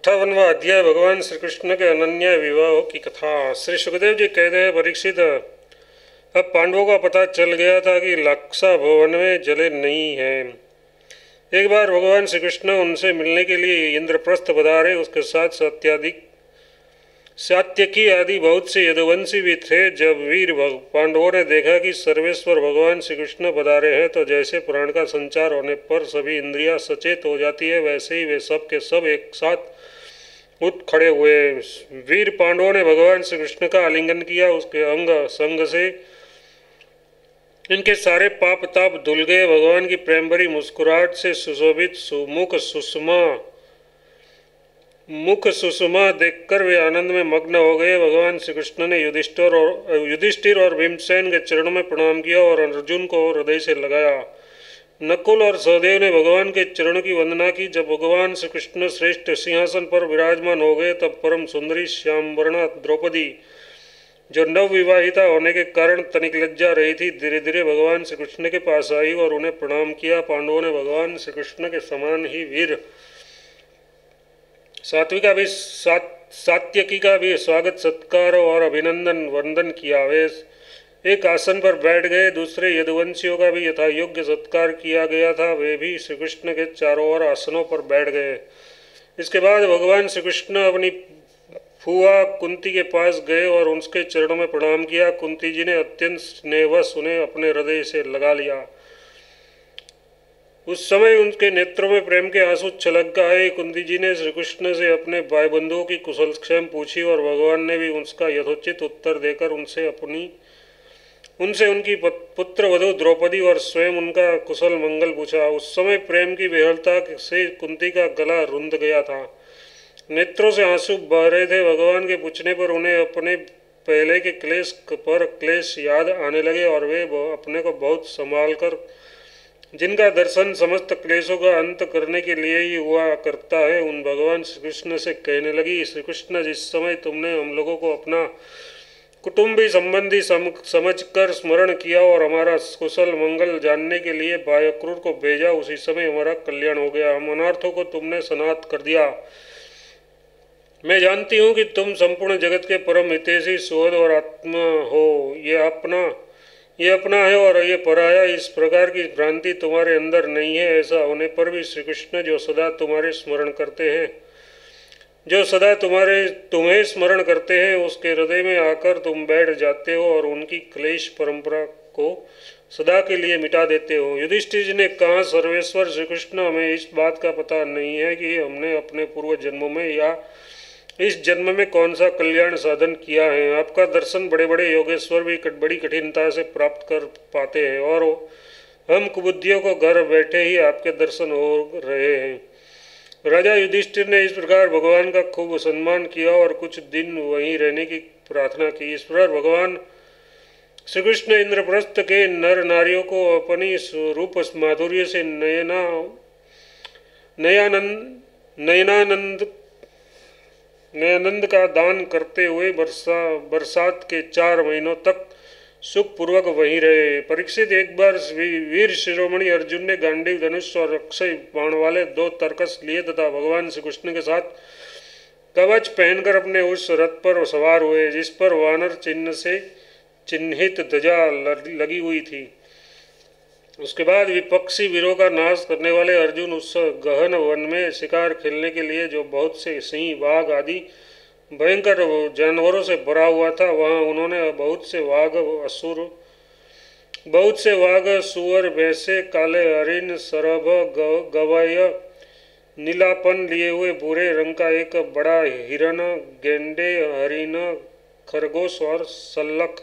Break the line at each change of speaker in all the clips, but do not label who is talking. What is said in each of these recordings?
58वां अध्याय भगवान श्री कृष्ण के अनन्य विवाह की कथा। श्री सुखदेव जी कहते हैं, परीक्षित, अब पांडवों का पता चल गया था कि लक्षा भवन में जले नहीं है। एक बार भगवान श्री कृष्ण उनसे मिलने के लिए इंद्रप्रस्थ पधारे। उसके साथ सात्यकी आदि बहुत से यदुवंशी भी थे। जब वीर पांडवों ने देखा कि सर्वेश्वर भगवान श्री कृष्ण पधारे हैं तो जैसे प्राण का संचार होने पर सभी इंद्रियां सचेत हो जाती है, वैसे ही वे सब के सब एक साथ उठ खड़े हुए। वीर पांडवों ने भगवान श्री कृष्ण का आलिंगन किया। उसके अंग संग से इनके सारे पाप ताप धुल गए। भगवान की प्रेम भरी मुस्कुराहट से सुशोभित मुख सुषमा देखकर वे आनंद में मग्न हो गए। भगवान श्री कृष्ण ने युधिष्ठिर और भीमसेन के चरणों में प्रणाम किया और अर्जुन को हृदय से लगाया। नकुल और सहदेव ने भगवान के चरणों की वंदना की। जब भगवान श्री कृष्ण श्रेष्ठ सिंहासन पर विराजमान हो गए तब परम सुंदरी श्यामवर्णा द्रौपदी, जो नव विवाहिता होने के कारण तनिक लज्जा रही थी, धीरे धीरे भगवान श्री कृष्ण के पास आई और उन्हें प्रणाम किया। पांडवों ने भगवान श्री कृष्ण के समान ही वीर सात्यकी का भी स्वागत सत्कार और अभिनंदन वंदन किया। वे एक आसन पर बैठ गए। दूसरे यदुवंशियों का भी यथा योग्य सत्कार किया गया था। वे भी श्री कृष्ण के चारों ओर आसनों पर बैठ गए। इसके बाद भगवान श्री कृष्ण अपनी फुआ कुंती के पास गए और उसके चरणों में प्रणाम किया। कुंती जी ने अत्यंत स्नेहवश उन्हें अपने हृदय से लगा लिया। उस समय उनके नेत्रों में प्रेम के आंसू छलक आए। कुंती जी ने श्री कृष्ण से अपने भाई बंधुओं की कुशल क्षेम पूछी और भगवान ने भी उसका यथोचित उत्तर देकर उनसे उनकी पुत्र वधू द्रौपदी और स्वयं उनका कुशल मंगल पूछा। उस समय प्रेम की विह्वलता से कुंती का गला रुंध गया था, नेत्रों से आंसू बह रहे थे। भगवान के पूछने पर उन्हें अपने पहले के क्लेश याद आने लगे और वे अपने को बहुत संभाल कर, जिनका दर्शन समस्त क्लेशों का अंत करने के लिए ही हुआ करता है, उन भगवान श्री कृष्ण से कहने लगी, श्री कृष्ण, जिस समय तुमने हम लोगों को अपना कुटुंबी संबंधी समझकर स्मरण किया और हमारा कुशल मंगल जानने के लिए वायुक्रूर को भेजा, उसी समय हमारा कल्याण हो गया। हम अनर्थों को तुमने समाप्त कर दिया। मैं जानती हूँ कि तुम संपूर्ण जगत के परम हितैषी सुहृद और आत्मा हो। ये अपना है और ये पराया, इस प्रकार की भ्रांति तुम्हारे अंदर नहीं है। ऐसा होने पर भी श्री कृष्ण जो सदा तुम्हें स्मरण करते हैं, उसके हृदय में आकर तुम बैठ जाते हो और उनकी क्लेश परंपरा को सदा के लिए मिटा देते हो। युधिष्ठिर जी ने कहा, सर्वेश्वर श्री कृष्ण, हमें इस बात का पता नहीं है कि हमने अपने पूर्व जन्मों में या इस जन्म में कौन सा कल्याण साधन किया है। आपका दर्शन बड़े बड़े योगेश्वर भी बड़ी कठिनता से प्राप्त कर पाते हैं और हम कुबुद्धियों को घर बैठे ही आपके दर्शन हो रहे हैं। राजा युधिष्ठिर ने इस प्रकार भगवान का खूब सम्मान किया और कुछ दिन वहीं रहने की प्रार्थना की। इस प्रकार भगवान श्री कृष्ण इंद्रप्रस्थ के नर नारियों को अपनी रूप माधुर्य से नयानंद का दान करते हुए बरसात के 4 महीनों तक सुखपूर्वक वहीं रहे। परीक्षित, एक बार वीर शिरोमणि अर्जुन ने गांडीव धनुष और अक्षय बाण वाले 2 तरकस लिए तथा भगवान श्री कृष्ण के साथ कवच पहनकर अपने उस रथ पर सवार हुए जिस पर वानर चिन्ह से चिन्हित ध्वजा लगी हुई थी। उसके बाद विपक्षी वीरों का नाश करने वाले अर्जुन उस गहन वन में शिकार खेलने के लिए, जो बहुत से सिंह, बाघ आदि भयंकर जानवरों से भरा हुआ था, वहां उन्होंने बहुत से वाघ, सुअर, भैंसे, काले हरिण, सरभ, गवय, नीलापन लिए हुए भूरे रंग का एक बड़ा हिरण, गेंडे, हरिण, खरगोश और सल्लख,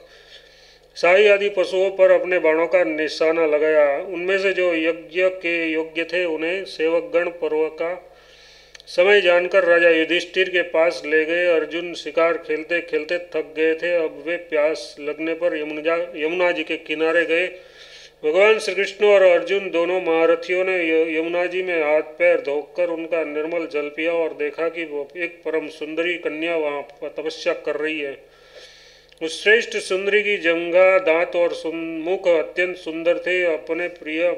शाही आदि पशुओं पर अपने बाणों का निशाना लगाया। उनमें से जो यज्ञ के योग्य थे उन्हें सेवकगण पर्व का समय जानकर राजा युधिष्ठिर के पास ले गए। अर्जुन शिकार खेलते खेलते थक गए थे। अब वे प्यास लगने पर यमुना जी के किनारे गए। भगवान श्री कृष्ण और अर्जुन दोनों महारथियों ने यमुना जी में हाथ पैर धोकर उनका निर्मल जल पिया और देखा कि वो एक परम सुंदरी कन्या वहाँ तपस्या कर रही है। उस श्रेष्ठ सुंदरी की जंघा, दांत और मुख अत्यंत सुंदर थे। अपने प्रिय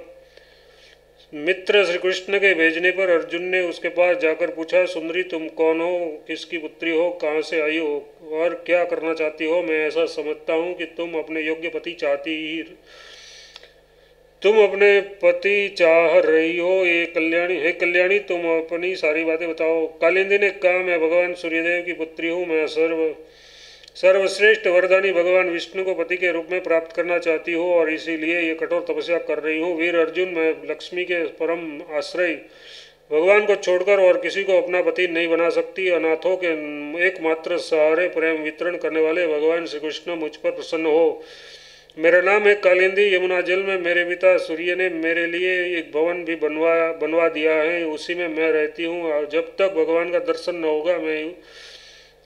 मित्र श्री कृष्ण के भेजने पर अर्जुन ने उसके पास जाकर पूछा, सुंदरी तुम कौन हो, किसकी पुत्री हो, कहाँ से आई हो और क्या करना चाहती हो। मैं ऐसा समझता हूँ कि तुम अपने योग्य पति चाह रही हो। ये कल्याणी, हे कल्याणी, तुम अपनी सारी बातें बताओ। कालिंदी ने कहा, मैं भगवान सूर्यदेव की पुत्री हूँ। मैं सर्वश्रेष्ठ वरदानी भगवान विष्णु को पति के रूप में प्राप्त करना चाहती हूँ और इसीलिए ये कठोर तपस्या कर रही हूँ। वीर अर्जुन, मैं लक्ष्मी के परम आश्रय भगवान को छोड़कर और किसी को अपना पति नहीं बना सकती। अनाथों के एकमात्र सहारे प्रेम वितरण करने वाले भगवान श्री कृष्ण मुझ पर प्रसन्न हो। मेरा नाम है कालिंदी। यमुना जल में मेरे पिता सूर्य ने मेरे लिए एक भवन भी बनवा दिया है, उसी में मैं रहती हूँ और जब तक भगवान का दर्शन न होगा मैं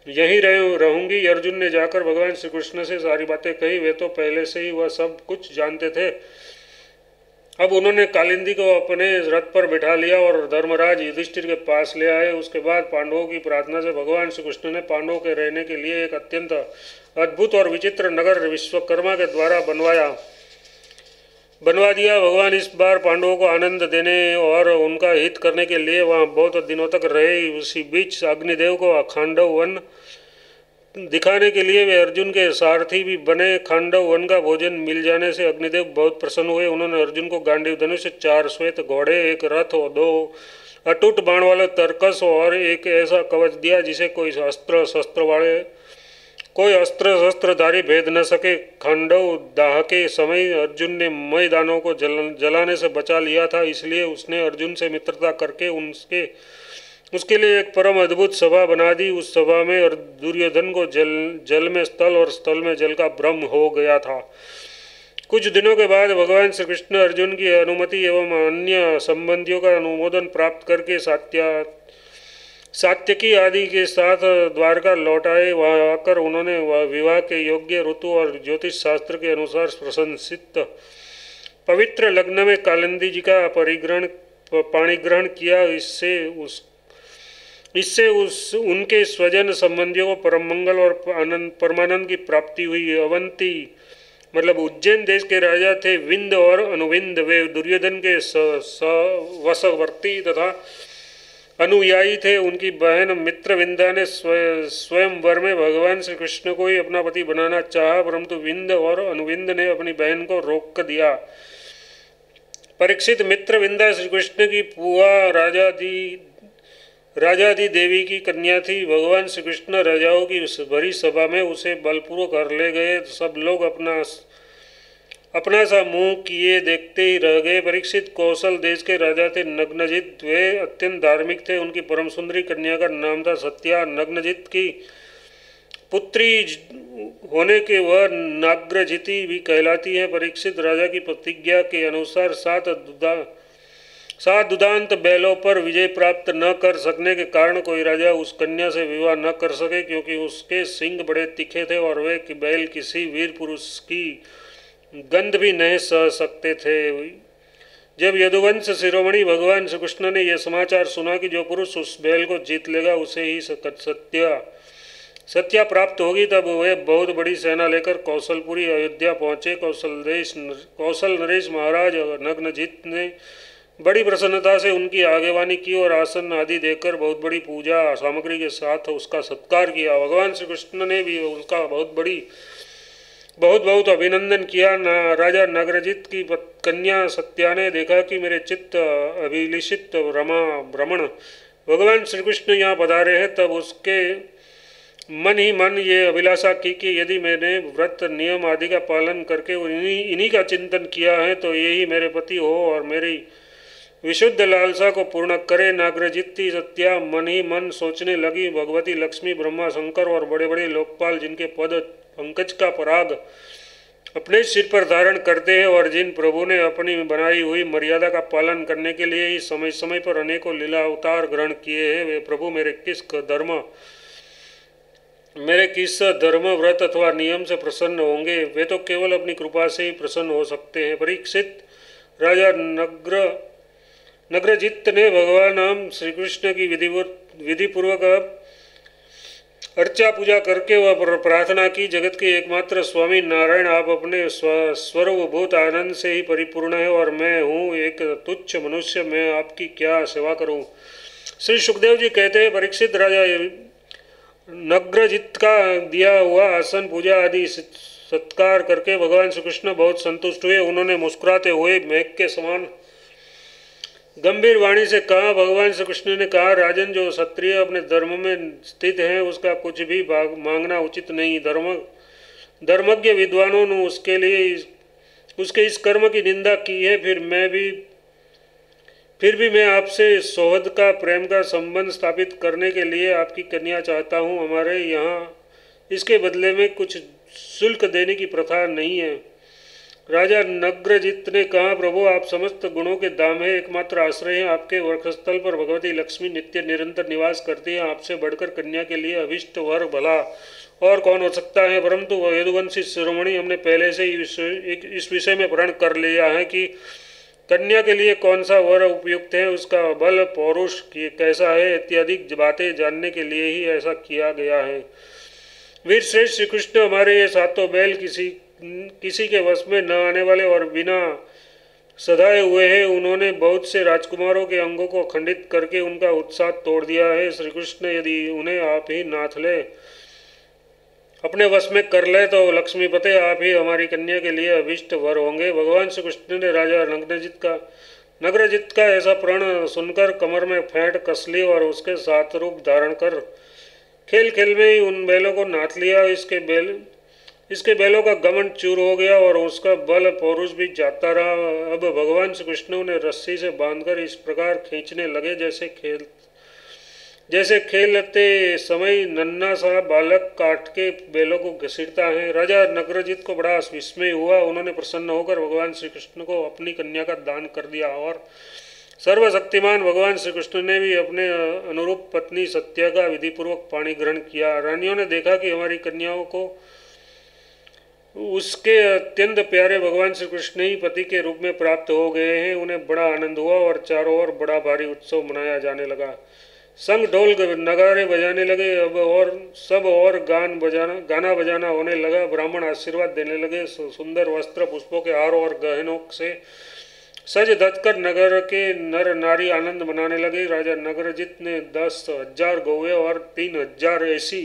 यहीं रहूंगी। अर्जुन ने जाकर भगवान श्री कृष्ण से सारी बातें कही। वे तो पहले से ही वह सब कुछ जानते थे। अब उन्होंने कालिंदी को अपने रथ पर बिठा लिया और धर्मराज युधिष्ठिर के पास ले आए। उसके बाद पांडवों की प्रार्थना से भगवान श्री कृष्ण ने पांडवों के रहने के लिए एक अत्यंत अद्भुत और विचित्र नगर विश्वकर्मा के द्वारा बनवा दिया। भगवान इस बार पांडवों को आनंद देने और उनका हित करने के लिए वहां बहुत दिनों तक रहे। उसी बीच अग्निदेव को खांडव वन दिखाने के लिए वे अर्जुन के सारथी भी बने। खांडव वन का भोजन मिल जाने से अग्निदेव बहुत प्रसन्न हुए। उन्होंने अर्जुन को गांडीव धनुष, 4 श्वेत घोड़े, एक रथ और 2 अटूट बाण वाले तरकस और एक ऐसा कवच दिया जिसे कोई अस्त्र शस्त्रधारी भेद न सके। खांडव दाह के समय अर्जुन ने मैदानों को जलाने से बचा लिया था, इसलिए उसने अर्जुन से मित्रता करके उसके लिए एक परम अद्भुत सभा बना दी। उस सभा में दुर्योधन को जल में स्थल और स्थल में जल का भ्रम हो गया था। कुछ दिनों के बाद भगवान श्री कृष्ण अर्जुन की अनुमति एवं अन्य संबंधियों का अनुमोदन प्राप्त करके सात्यकी आदि के साथ द्वारका लौट आए। वहां आकर उन्होंने विवाह के योग्य ऋतु और ज्योतिष शास्त्र के अनुसार प्रशंसित पवित्र लग्न में कालिंदी जी का पाणिग्रहण किया। इससे उनके स्वजन संबंधियों को परम मंगल और परमानंद की प्राप्ति हुई। अवंती मतलब उज्जैन देश के राजा थे विंद और अनुविंद। वे दुर्योधन के वशवर्ती तथा अनुयायी थे। उनकी बहन मित्रविंदा ने स्वयंवर में भगवान श्री कृष्ण को ही अपना पति बनाना चाहा, परंतु विंद और अनुविंद ने अपनी बहन को रोक दिया। परीक्षित मित्रविंदा श्री कृष्ण की पुआ राजादी देवी की कन्या थी। भगवान श्री कृष्ण राजाओं की भरी सभा में उसे बलपूर्वक कर ले गए। सब लोग अपना सा मुंह किए देखते ही रह गए। परीक्षित कौशल देश के राजा थे नग्नजित। वे अत्यंत धार्मिक थे। उनकी परम सुंदरी कन्या का नाम था सत्या। नग्नजित की पुत्री होने के वह नाग्रजिति भी कहलाती है। परीक्षित राजा की प्रतिज्ञा के अनुसार सात दुदांत बैलों पर विजय प्राप्त न कर सकने के कारण कोई राजा उस कन्या से विवाह न कर सके, क्योंकि उसके सिंग बड़े तीखे थे और वे बैल किसी वीर पुरुष की गंध भी नहीं सह सकते थे। जब यदुवंश शिरोमणि भगवान श्री कृष्ण ने यह समाचार सुना कि जो पुरुष उस बैल को जीत लेगा उसे ही सत्या प्राप्त होगी, तब वे बहुत बड़ी सेना लेकर कौशलपुरी अयोध्या पहुँचे। कौशल नरेश महाराज नग्नजित ने बड़ी प्रसन्नता से उनकी आगेवानी की और आसन आदि देकर बहुत बड़ी पूजा सामग्री के साथ उसका सत्कार किया। भगवान श्री कृष्ण ने भी उसका बहुत अभिनंदन किया। राजा नग्नजित की कन्या सत्या ने देखा कि मेरे चित्त अभिलिषित भ्रमण भगवान श्री कृष्ण यहाँ पधारे हैं, तब उसके मन ही मन ये अभिलाषा की कि यदि मैंने व्रत नियम आदि का पालन करके इन्हीं का चिंतन किया है तो यही मेरे पति हो और मेरी विशुद्ध लालसा को पूर्ण करे। नाग्रजित सत्या मन ही मन सोचने लगी, भगवती लक्ष्मी, ब्रह्मा, शंकर और बड़े बड़े लोकपाल जिनके पद पंकज का पराग अपने सिर पर धारण करते हैं और जिन प्रभु ने अपनी बनाई हुई मर्यादा का पालन करने के लिए ही समय समय पर अनेकों लीला अवतार ग्रहण किए हैं, वे प्रभु मेरे किस धर्म व्रत अथवा नियम से प्रसन्न होंगे। वे तो केवल अपनी कृपा से ही प्रसन्न हो सकते हैं। परीक्षित राजा नग्रजित ने भगवान श्री कृष्ण की विधिपूर्वक अर्चा पूजा करके वह प्रार्थना की, जगत के एकमात्र स्वामी नारायण, आप अपने स्वरूपभूत आनंद से ही परिपूर्ण है और मैं हूँ एक तुच्छ मनुष्य, मैं आपकी क्या सेवा करूँ। श्री सुखदेव जी कहते हैं, परीक्षित राजा नग्रजित का दिया हुआ आसन पूजा आदि सत्कार करके भगवान श्री कृष्ण बहुत संतुष्ट हुए। उन्होंने मुस्कुराते हुए मेघ के समान गंभीर वाणी से कहा, भगवान श्री कृष्ण ने कहा, राजन, जो क्षत्रिय अपने धर्म में स्थित है उसका कुछ भी मांगना उचित नहीं। धर्मज्ञ विद्वानों ने उसके इस कर्म की निंदा की है। फिर भी मैं आपसे सौहर्द का, प्रेम का संबंध स्थापित करने के लिए आपकी कन्या चाहता हूँ। हमारे यहाँ इसके बदले में कुछ शुल्क देने की प्रथा नहीं है। राजा नग्रजित ने कहा, प्रभु, आप समस्त गुणों के धाम है, एकमात्र आश्रय है। आपके वक्षस्थल पर भगवती लक्ष्मी नित्य निरंतर निवास करती है। आपसे बढ़कर कन्या के लिए अभिष्ट वर भला और कौन हो सकता है। परंतु यदुवंशी शिरोमणि, हमने पहले से ही इस विषय में प्रण कर लिया है कि कन्या के लिए कौन सा वर उपयुक्त है, उसका बल पौरुष कैसा है इत्यादि बातें जानने के लिए ही ऐसा किया गया है। वीर श्रेष्ठ श्री कृष्ण, हमारे ये सातों बैल किसी के वश में न आने वाले और बिना सधाए हुए हैं। उन्होंने बहुत से राजकुमारों के अंगों को खंडित करके उनका उत्साह तोड़ दिया है। श्री कृष्ण, यदि उन्हें आप ही नाथ ले, अपने वश में कर ले, तो लक्ष्मीपते आप ही हमारी कन्या के लिए अभिष्ट वर होंगे। भगवान श्री कृष्ण ने राजा नग्रजित का ऐसा प्रण सुनकर कमर में फेंट कस ली और उसके साथ रूप धारण कर खेल खेल में ही उन बैलों को नाथ लिया। इसके बैलों का गमन चूर हो गया और उसका बल पौरुष भी जाता रहा। अब भगवान श्री कृष्ण उन्हें रस्सी से बांधकर इस प्रकार खींचने लगे जैसे खेलते समय नन्हा सा बालक काट के बैलों को घसीटता है। राजा नग्रजित को बड़ा विस्मय हुआ। उन्होंने प्रसन्न होकर भगवान श्री कृष्ण को अपनी कन्या का दान कर दिया और सर्वशक्तिमान भगवान श्री कृष्ण ने भी अपने अनुरूप पत्नी सत्या का विधिपूर्वक पाणी ग्रहण किया। रानियों ने देखा कि हमारी कन्याओं को उसके अत्यंत प्यारे भगवान श्री कृष्ण ही पति के रूप में प्राप्त हो गए हैं। उन्हें बड़ा आनंद हुआ और चारों ओर बड़ा भारी उत्सव मनाया जाने लगा। संग ढोल नगारे बजाने लगे। अब और गाना बजाना होने लगा। ब्राह्मण आशीर्वाद देने लगे। सुंदर वस्त्र, पुष्पों के हार और गहनों से सज धज कर नगर के नर नारी आनंद मनाने लगे। राजा नग्रजित ने 10,000 गौवे और 3,000 ऐसी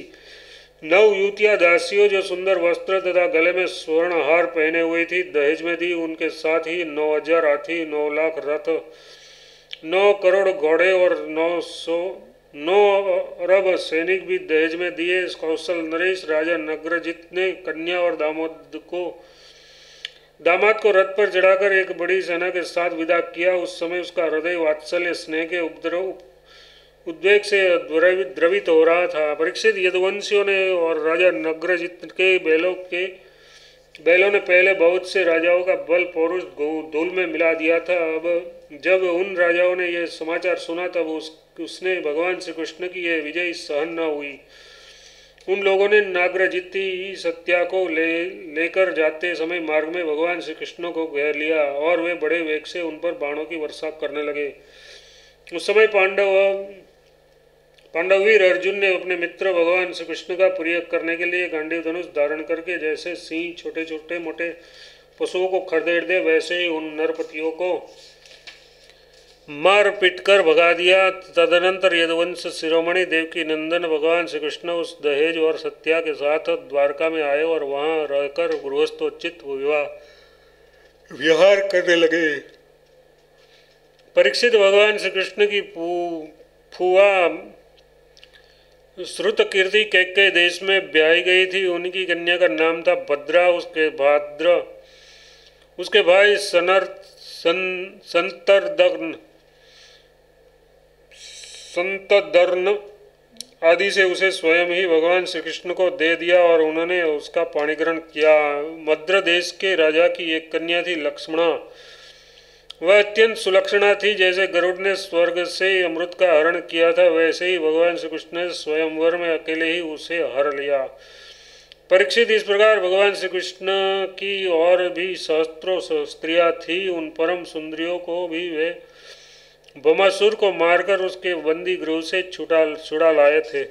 9 युवतियाँ दासियों जो सुंदर वस्त्र तथा गले में स्वर्ण हार पहने हुई थी, दहेज में दी। उनके साथ ही 9,000 हाथी, 9 लाख रथ, 9 करोड़ घोड़े और 9 अरब सैनिक भी दहेज में दिए। कौशल नरेश राजा नग्रजित ने कन्या और दामाद को रथ पर चढ़ाकर एक बड़ी सेना के साथ विदा किया। उस समय उसका हृदय वात्सल्य स्नेह के उद्वेग से द्रवित हो रहा था। परीक्षित, यदुवंशियों ने और राजा नग्रजित के बैलों ने पहले बहुत से राजाओं का बल पौरुष धूल में मिला दिया था। अब जब उन राजाओं ने यह समाचार सुना, तब उसने भगवान श्री कृष्ण की यह विजय सहन न हुई। उन लोगों ने नाग्रजिती सत्या को लेकर जाते समय मार्ग में भगवान श्री कृष्ण को घेर लिया और वे बड़े वेग से उन पर बाणों की वर्षा करने लगे। उस समय पांडवीर अर्जुन ने अपने मित्र भगवान श्री कृष्ण का प्रयोग करने के लिए गांडीव धनुष धारण करके जैसे सिंह छोटे छोटे मोटे पशुओं को खदेड़ दे, वैसे ही उन नरपतियों को मार पीट कर भगा दिया। तदनंतर यदुवंश शिरोमणि देवकी नंदन भगवान श्री कृष्ण उस दहेज और सत्या के साथ द्वारका में आए और वहां रहकर गृहस्थोचित विहार करने लगे। परीक्षित, भगवान श्री कृष्ण की फुआ श्रुत कीर्ति कैकेयी देश में ब्याही गई थी। उनकी कन्या का नाम था भद्रा। उसके भाई संतदर्न आदि से उसे स्वयं ही भगवान श्री कृष्ण को दे दिया और उन्होंने उसका पाणिग्रहण किया। मद्र देश के राजा की एक कन्या थी लक्ष्मणा। वह अत्यंत सुलक्षणा थी। जैसे गरुड़ ने स्वर्ग से अमृत का हरण किया था, वैसे ही भगवान श्री कृष्ण ने स्वयंवर में अकेले ही उसे हर लिया। परीक्षित, इस प्रकार भगवान श्री कृष्ण की और भी सहस्त्रों स्त्रियां थी। उन परम सुंदरियों को भी वे भमासुर को मारकर उसके बंदी गृह से छुड़ा लाए थे।